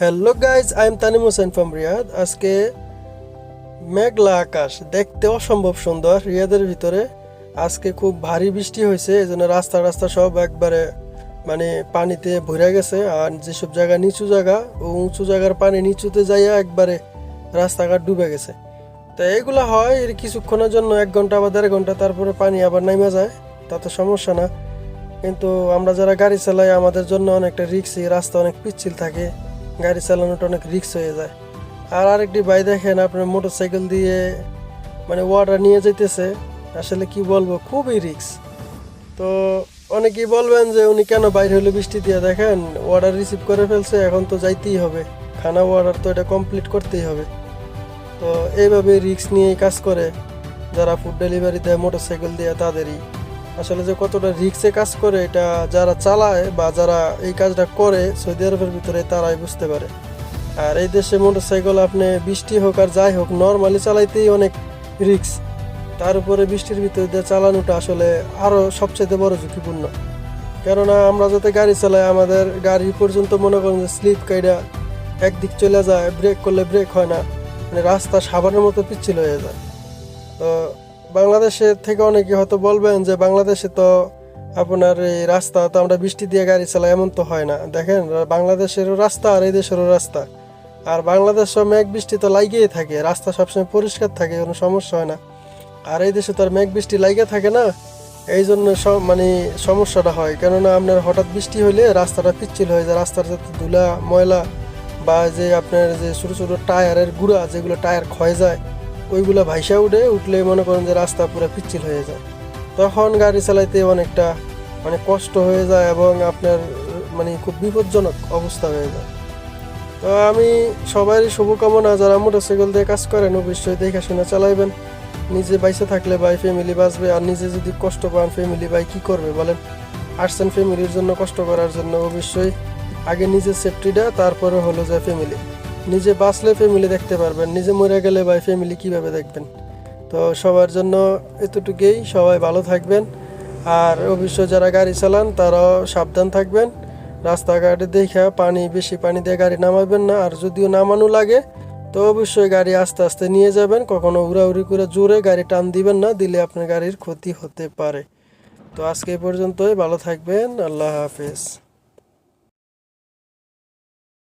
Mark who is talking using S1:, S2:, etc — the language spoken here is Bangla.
S1: Hello guys, I am Tanim Hossain from Riyadh. আজকে মেঘলা আকাশ, দেখতে অসম্ভব সুন্দর রিয়াদের ভিতরে। আজকে খুব ভারী বৃষ্টি হয়েছে, এই জন্য রাস্তা রাস্তা সব একবারে পানিতে ভরে গেছে। আর যেসব জায়গা নিচু জায়গা ও উঁচু জায়গার পানি নিচুতে যাইয়া একবারে রাস্তাঘাট ডুবে গেছে। তো এইগুলো হয় এর কিছুক্ষণের জন্য, 1 ঘন্টা বা 1.5 ঘন্টা, তারপরে পানি আবার নেমে যায়, তাতে সমস্যা না। কিন্তু আমরা যারা গাড়ি চালাই আমাদের জন্য অনেকটা রিস্কি, রাস্তা অনেক পিচ্ছিল থাকে, গাড়ি চালানোটা অনেক রিস্ক হয়ে যায়। আর আরেকটি ভাই দেখেন আপনার মোটরসাইকেল দিয়ে ওয়াটার নিয়ে যেতেছে, আসলে কি বলবো, খুবই রিস্ক। তো অনেকেই বলবেন যে উনি কেন বাইরে হলে বৃষ্টি দিয়ে, দেখেন অর্ডার রিসিভ করে ফেলছে, এখন তো যাইতেই হবে, খানা অর্ডার তো এটা কমপ্লিট করতেই হবে। তো এইভাবে রিস্ক নিয়েই কাজ করে যারা ফুড ডেলিভারি দেয় মোটরসাইকেল দিয়ে, তাদেরই আসলে যে কতটা রিস্কে কাজ করে এটা যারা চালায় বা যারা এই কাজটা করে সৌদি আরবের ভিতরে তারাই বুঝতে পারে। আর এই দেশে মোটরসাইকেল আপনি বৃষ্টি হোক আর যাই হোক নর্মালি চালাইতেই অনেক রিস্ক, তার উপরে বৃষ্টির ভিতরে দিয়ে চালানোটা আসলে আরও সবচেয়ে বড় ঝুঁকিপূর্ণ। কেননা আমরা যাতে গাড়ি চালাই, আমাদের গাড়ি পর্যন্ত মনে করেন যে স্লিপ কাইডা একদিক চলে যায়, ব্রেক করলে ব্রেক হয় না, রাস্তা সাবানের মতো পিচ্ছিল হয়ে যায়। তো বাংলাদেশের থেকে অনেকে হয়তো বলবেন যে বাংলাদেশে তো আপনার এই রাস্তা তো আমরা বৃষ্টি দিয়ে গাড়ি চালাই, এমন তো হয় না। দেখেন বাংলাদেশেরও রাস্তা আর এই দেশেরও রাস্তা, আর বাংলাদেশও মেঘ বৃষ্টি তো লাগিয়েই থাকে, রাস্তা সবসময় পরিষ্কার থাকে, কোনো সমস্যা হয় না। আর এই দেশে তো আর মেঘ বৃষ্টি লাগিয়ে থাকে না, এই জন্য সমস্যাটা হয়। কেননা আপনার হঠাৎ বৃষ্টি হলে রাস্তাটা পিচ্ছিল হয়ে যায়, রাস্তার যাতে ধুলা ময়লা বা যে আপনার যে ছোটো ছোটো টায়ারের গুঁড়া, যেগুলো টায়ার ক্ষয় যায়, ওইগুলো ভাইসা উঠলে মনে করেন যে রাস্তা পুরো পিচ্ছিল হয়ে যায়। তখন গাড়ি চালাইতে অনেকটা কষ্ট হয়ে যায় এবং আপনার খুব বিপজ্জনক অবস্থা হয়ে যায়। তো আমি সবারই শুভকামনা, যারা মোটরসাইকেল দিয়ে কাজ করেন অবশ্যই দেখে শুনে চালাইবেন। নিজে বাইসে থাকলে ভাই ফ্যামিলি বাঁচবে, আর নিজে যদি কষ্ট পান ফ্যামিলি ভাই কী করবে বলেন? আসছেন ফ্যামিলির জন্য, কষ্ট করার জন্য, অবশ্যই আগে নিজের সেফটিটা, তারপরে হলো যে ফ্যামিলি। নিজে বাঁচলে ফ্যামিলি দেখতে পারবেন, নিজে মরে গেলে ভাই ফ্যামিলি কীভাবে দেখবেন? তো সবার জন্য এতটুকুই, সবাই ভালো থাকবেন। আর অবশ্যই যারা গাড়ি চালান তারাও সাবধান থাকবেন, রাস্তাঘাটে দেখে বেশি পানি দিয়ে গাড়ি নামাবেন না। আর যদিও নামানো লাগে তো অবশ্যই গাড়ি আস্তে আস্তে নিয়ে যাবেন, কখনো উড়াউড়ি করে জোরে গাড়ি টান দিবেন না, দিলে আপনার গাড়ির ক্ষতি হতে পারে। তো আজকে এই পর্যন্তই, ভালো থাকবেন, আল্লাহ হাফেজ।